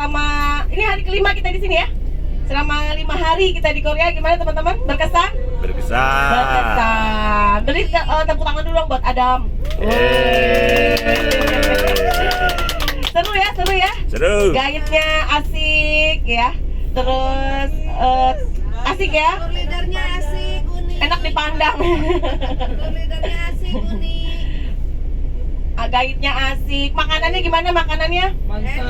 selama ini hari kelima kita di sini ya. Selama 5 hari kita di Korea, gimana teman-teman? Berkesan? Berkesan. Beri tepuk tangan dulu dong buat Adam. Seru ya, seru ya. Seru. Guide-nya asik ya. Terus asik ya. Lidernya asik, unik. Enak dipandang. Lidernya asik, unik. Guide-nya asik. Makanannya gimana makanannya? Mantap.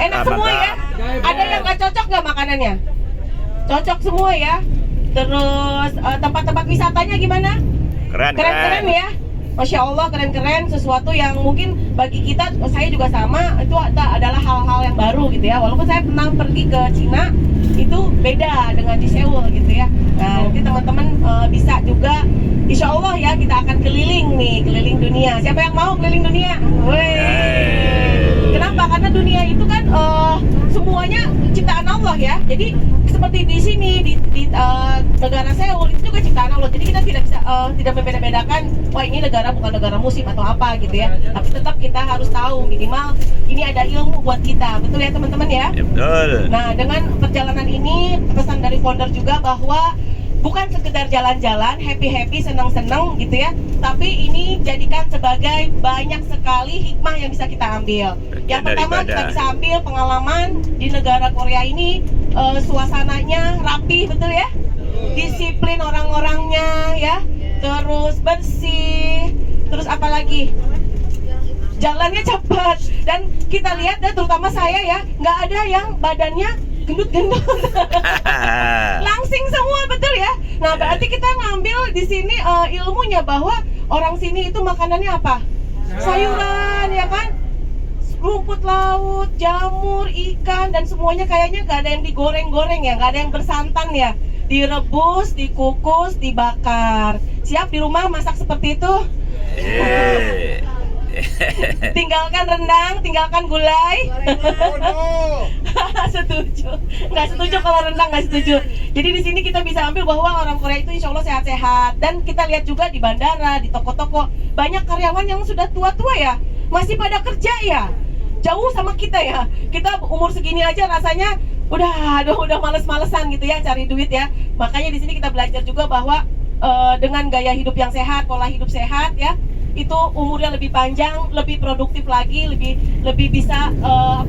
Enak semua ya. Ada yang nggak cocok nggak makanannya? Cocok semua ya. Terus tempat-tempat wisatanya gimana? Keren-keren ya. Masya Allah, keren-keren. Sesuatu yang mungkin bagi kita, saya juga sama, itu adalah hal-hal yang baru gitu ya. Walaupun saya pernah pergi ke Cina, itu beda dengan di Seoul gitu ya. Nah, nanti teman-teman bisa juga, insya Allah ya, kita akan keliling nih, keliling dunia. Siapa yang mau keliling dunia? Kenapa? Karena dunia itu kan semuanya ciptaan Allah ya. Jadi seperti di sini di negara Seoul itu juga ciptaan Allah. Jadi kita tidak membeda-bedakan, wah ini negara bukan negara muslim atau apa gitu ya. Tapi tetap kita harus tahu minimal ini ada ilmu buat kita. Betul ya teman-teman ya? Betul. Nah, dengan perjalanan ini pesan dari founder juga bahwa bukan sekedar jalan-jalan, happy-happy, senang-senang gitu ya. Tapi ini jadikan sebagai banyak sekali hikmah yang bisa kita ambil. Yang pertama kita bisa ambil pengalaman di negara Korea ini, suasananya rapi, betul ya? Disiplin orang-orangnya ya. Terus bersih. Terus apa lagi? Jalannya cepat. Dan kita lihat dan terutama saya ya, nggak ada yang badannya gendut-gendut. Langsing semua, betul ya. Nah, berarti kita ngambil di sini ilmunya bahwa orang sini itu makanannya apa? Sayuran ya kan? Rumput laut, jamur, ikan, dan semuanya kayaknya nggak ada yang digoreng-goreng ya, nggak ada yang bersantan ya. Direbus, dikukus, dibakar. Siap di rumah masak seperti itu? Tinggalkan rendang, tinggalkan gulai. Setuju. Nggak setuju kalau rendang, nggak setuju. Jadi di sini kita bisa ambil bahwa orang Korea itu insya Allah sehat-sehat. Dan kita lihat juga di bandara, di toko-toko, banyak karyawan yang sudah tua-tua ya, masih pada kerja ya. Jauh sama kita ya. Kita umur segini aja rasanya udah males-malesan gitu ya cari duit ya. Makanya di sini kita belajar juga bahwa dengan gaya hidup yang sehat, pola hidup sehat ya, itu umurnya lebih panjang, lebih produktif lagi, lebih bisa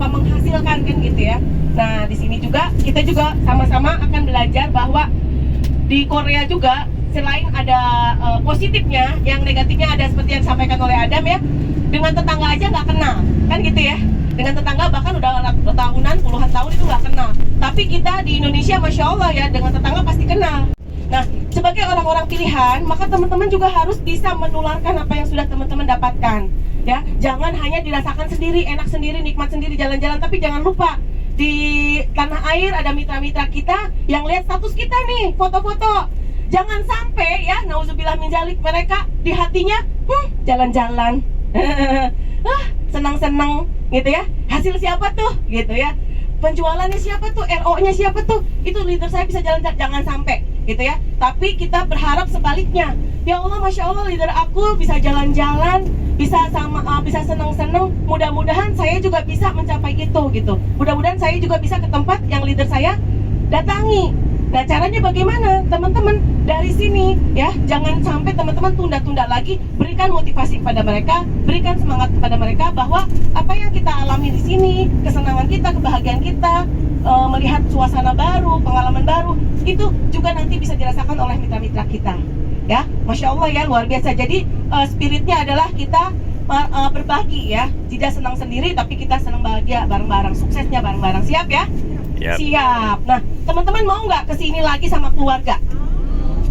menghasilkan kan gitu ya. Nah, di sini juga kita juga sama-sama akan belajar bahwa di Korea juga selain ada positifnya, yang negatifnya ada seperti yang disampaikan oleh Adam ya. Dengan tetangga aja nggak kenal, kan gitu ya. Dengan tetangga bahkan udah tahunan, puluhan tahun itu nggak kenal. Tapi kita di Indonesia, Masya Allah ya, dengan tetangga pasti kenal. Nah, sebagai orang-orang pilihan, maka teman-teman juga harus bisa menularkan apa yang sudah teman-teman dapatkan. Ya, jangan hanya dirasakan sendiri, enak sendiri, nikmat sendiri, jalan-jalan. Tapi jangan lupa di tanah air ada mitra-mitra kita yang lihat status kita nih, foto-foto. Jangan sampai ya, nauzubillah min dzalik, mereka di hatinya jalan-jalan, senang-senang gitu ya. Hasil siapa tuh gitu ya? Penjualannya siapa tuh? RO-nya siapa tuh? Itu leader saya bisa jalan-jalan, jangan sampai gitu ya. Tapi kita berharap sebaliknya. Ya Allah, Masya Allah, leader aku bisa jalan-jalan, bisa senang-senang. Mudah-mudahan saya juga bisa mencapai itu gitu. Mudah-mudahan saya juga bisa ke tempat yang leader saya datangi. Nah, caranya bagaimana? Teman-teman dari sini ya, jangan sampai teman-teman tunda-tunda lagi. Berikan motivasi kepada mereka, berikan semangat kepada mereka bahwa apa yang kita alami di sini, kesenangan kita, kebahagiaan kita, melihat suasana baru, pengalaman baru, itu juga nanti bisa dirasakan oleh mitra-mitra kita. Ya, Masya Allah ya, luar biasa. Jadi spiritnya adalah kita berbagi ya, tidak senang sendiri, tapi kita senang bahagia bareng-bareng, suksesnya bareng-bareng. Siap ya? Yep. Siap. Nah, teman-teman mau nggak kesini lagi sama keluarga?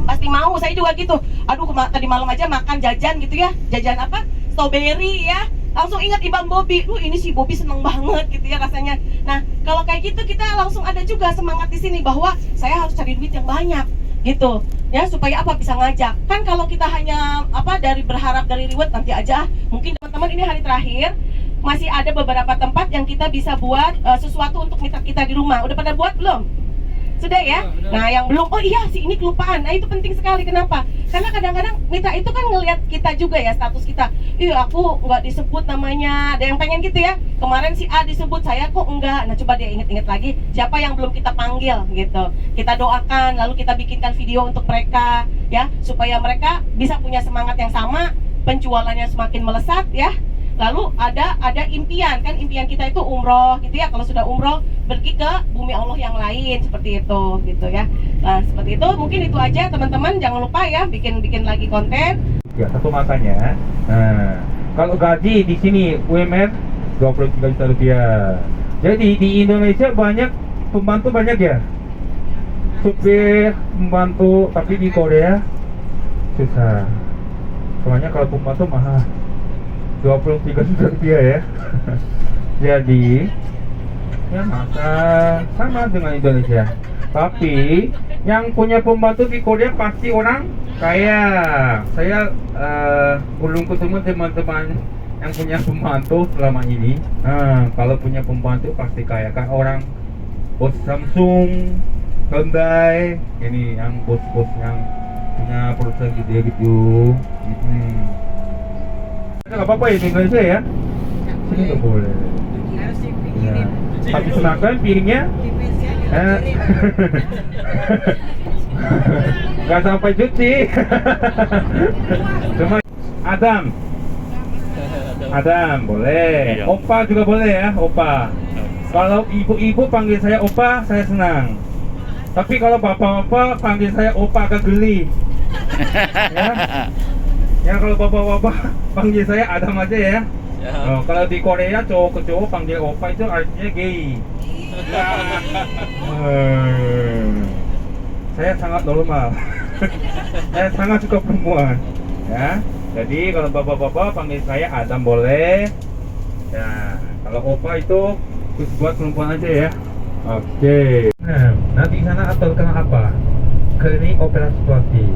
Pasti mau, saya juga gitu. Aduh, tadi malam aja makan jajan gitu ya. Jajan apa? Strawberry ya. Langsung ingat Ibang Bobby. Ini si Bobby seneng banget gitu ya rasanya. Nah, kalau kayak gitu kita langsung ada juga semangat di sini bahwa saya harus cari duit yang banyak gitu. Ya, supaya apa? Bisa ngajak. Kan kalau kita hanya dari berharap dari reward nanti aja. Mungkin teman-teman ini hari terakhir masih ada beberapa tempat yang kita bisa buat sesuatu untuk mitra kita di rumah. Udah pada buat belum? Sudah ya? Nah yang belum, oh iya si ini kelupaan. Nah itu penting sekali, kenapa? Karena kadang-kadang Mita itu kan ngelihat kita juga ya, status kita. Iya aku nggak disebut namanya, ada yang pengen gitu ya. Kemarin si A disebut, saya kok enggak. Nah coba dia inget-inget lagi, siapa yang belum kita panggil gitu. Kita doakan, lalu kita bikinkan video untuk mereka ya, supaya mereka bisa punya semangat yang sama, penjualannya semakin melesat ya. Lalu ada impian, kan impian kita itu umroh gitu ya. Kalau sudah umroh pergi ke bumi Allah yang lain, seperti itu gitu ya. Nah seperti itu, mungkin itu aja teman-teman. Jangan lupa ya bikin lagi konten. Ya satu makanya. Nah, kalau gaji di sini UMR 23 juta rupiah. Jadi di Indonesia banyak pembantu banyak ya. Supir, pembantu, tapi di Korea susah. Soalnya kalau pembantu mahal. 23 juta rupiah ya. Jadi ya masa sama dengan Indonesia. Tapi yang punya pembantu di Korea pasti orang kaya. Saya belum ketemu teman-teman yang punya pembantu selama ini. Nah, kalau punya pembantu pasti kaya kan, orang bos Samsung, Hyundai, ini yang bos-bos yang punya perusahaan gede gitu. Nggak apa-apa ya di Indonesia ya. Sini nggak boleh. Ya. Habis makan piringnya nggak sampai cuci. Cuma Adam boleh. Opa juga boleh ya, Opa. Kalau ibu-ibu panggil saya Opa, saya senang. Tapi kalau bapak-bapak panggil saya Opa agak geli. Ya. Ya kalau bapak-bapak panggil saya Adam aja ya. Oh, kalau di Korea cowok ke cowok panggil Opa itu artinya gay. Saya sangat normal. Saya sangat suka perempuan. Ya. Jadi kalau bapak-bapak panggil saya Adam boleh. Ya, kalau Opa itu khusus buat perempuan aja ya. Oke. Nah, nanti sana aturkan apa? Klinik operasi plastik.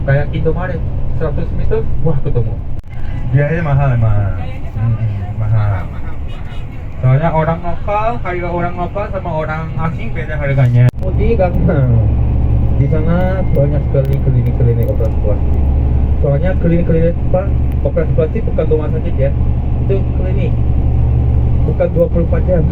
Kayak Indomaret 100 meter, wah ketemu. Biayanya mahal emang. Mahal. Soalnya orang lokal, harga orang lokal sama orang asing beda harganya. Mudi gampang. Di sana banyak sekali klinik-klinik operasi plastik. Soalnya klinik-klinik operasi plastik bukan rumah sakit ya, itu klinik, bukan 24 jam.